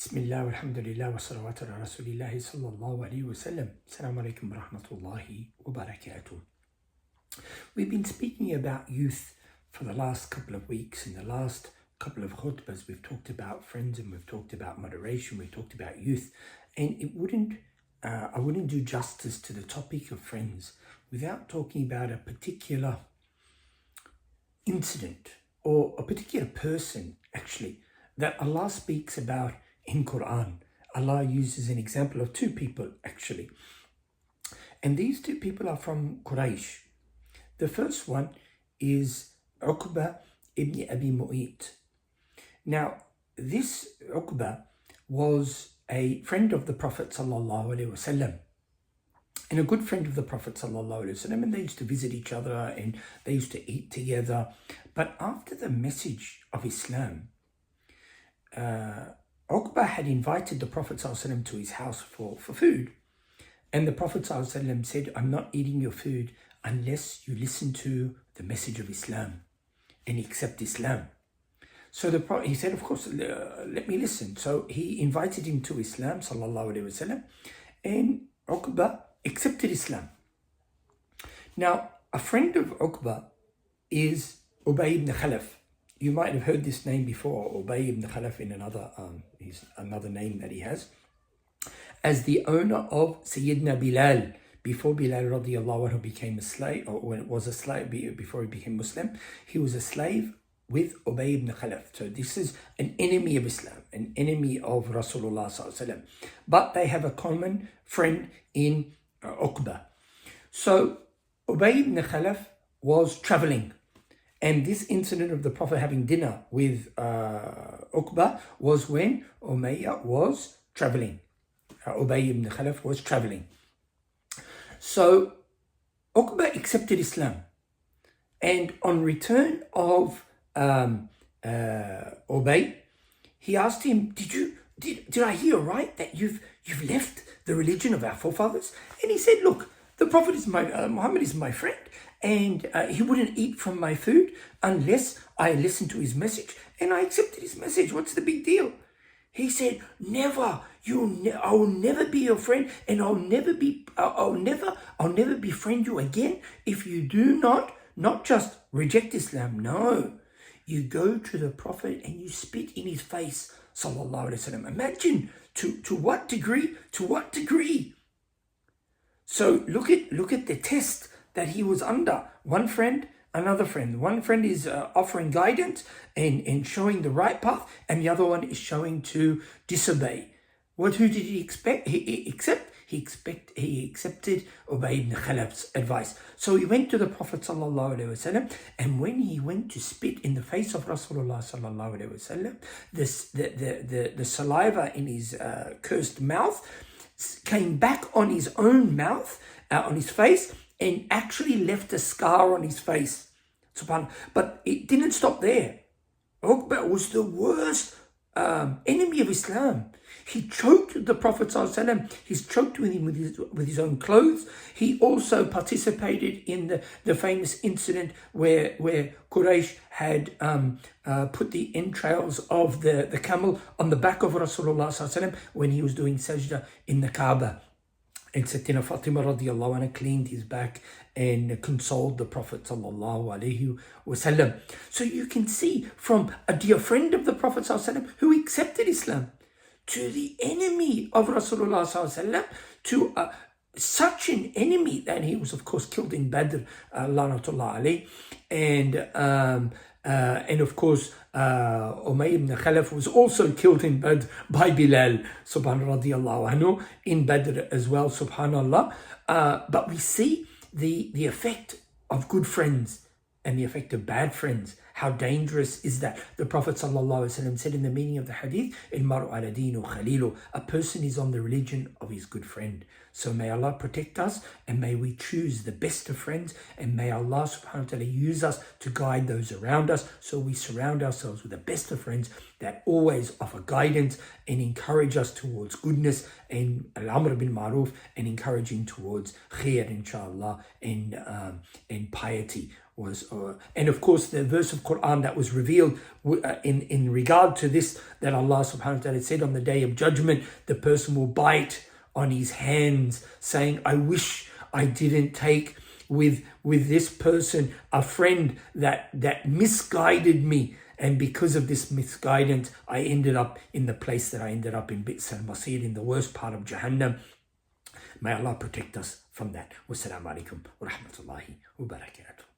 Bismillah, alhamdulillah, wa salawatu ala rasulillahi sallallahu alayhi wa sallam. Assalamu alaikum wa rahmatullahi wa barakatuh. We've been speaking about youth for the last couple of weeks. In the last couple of khutbahs, we've talked about friends and we've talked about moderation, we've talked about youth. And I wouldn't do justice to the topic of friends without talking about a particular incident or a particular person, actually, that Allah speaks about in Quran. Allah uses an example of two people, actually. And these two people are from Quraysh. The first one is Uqba ibn Abi Mu'ayt. Now, this Uqba was a friend of the Prophet sallallahu alaihi wasallam, and a good friend of the Prophet sallallahu alaihi wasallam, and they used to visit each other and they used to eat together. But after the message of Islam, Uqba had invited the Prophet ﷺ to his house for food. And the Prophet ﷺ said, I'm not eating your food unless you listen to the message of Islam and accept Islam. So he said, of course, let me listen. So he invited him to Islam, sallallahu alayhi wasallam, and Uqba accepted Islam. Now, a friend of Uqba is Ubay ibn Khalaf. You might have heard this name before, Ubay ibn Khalaf, in another name that he has, as the owner of Sayyidina Bilal. Before Bilal radiallahu anhu became a slave, or when it was a slave, before he became Muslim, he was a slave with Ubay ibn Khalaf. So this is an enemy of Islam, an enemy of Rasulullah sallallahu alaihi wasallam. But they have a common friend in Uqba. So Ubay ibn Khalaf was traveling. And this incident of the Prophet having dinner with Uqba was when Umayyah was traveling. Ubay ibn Khalaf was traveling. So Uqba accepted Islam. And on return of Ubay, he asked him, did I hear right that you've left the religion of our forefathers? And he said, look, the Prophet is Muhammad is my friend, and he wouldn't eat from my food unless I listened to his message, and I accepted his message. What's the big deal? He said, never. I will never be your friend, and I'll never befriend you again if you do not just reject Islam. No, you go to the Prophet and you spit in his face, sallallahu alaihi wasallam. Imagine to what degree? To what degree? So look at the test that he was under. One friend, another friend. One friend is offering guidance and showing the right path, and the other one is showing to disobey. Who did he expect? He accepted Ubay ibn Khalaf's advice. So he went to the Prophet sallallahu alaihi wasallam, and when he went to spit in the face of Rasulullah sallallahu alaihi wasallam, the saliva in his cursed mouth came back on his own mouth, on his face, and actually left a scar on his face. SubhanAllah. But it didn't stop there. Uqba was the worst enemy of Islam. He choked the Prophet ﷺ. He's choked with him with his own clothes. He also participated in the famous incident where Quraysh had put the entrails of the camel on the back of Rasulullah ﷺ when he was doing sajda in the Kaaba. And Sayyidina Fatima radiallahu anha cleaned his back and consoled the Prophet sallallahu alaihi wasallam. So you can see from a dear friend of the Prophet sallallahu alaihi wasallam who accepted Islam to the enemy of Rasulullah sallallahu alaihi wasallam, to such an enemy that he was of course killed in Badr, lanatullah alayh, and of course Umayyah ibn Khalaf was also killed in Badr by Bilal, subhanallah radiallahu anhu, in Badr as well, subhanallah. But we see the effect of good friends and the effect of bad friends. How dangerous is that? The Prophet ﷺ said in the meaning of the hadith, "Al-mar'u ala dinu khalilu," a person is on the religion of his good friend. So may Allah protect us, and may we choose the best of friends, and may Allah subhanahu wa ta'ala use us to guide those around us, so we surround ourselves with the best of friends that always offer guidance and encourage us towards goodness and al-amr bil ma'ruf, and encouraging towards khair, inshallah, and piety. and of course the verse of Quran that was revealed in regard to this, that Allah subhanahu wa ta'ala said on the day of judgment, the person will bite on his hands saying, I wish I didn't take with this person a friend that misguided me, and because of this misguidance I ended up in the place that I ended up in, Bi's al-Masir, in the worst part of Jahannam. May Allah protect us from that. Wassalamu alaikum wa rahmatullahi wa barakatuh.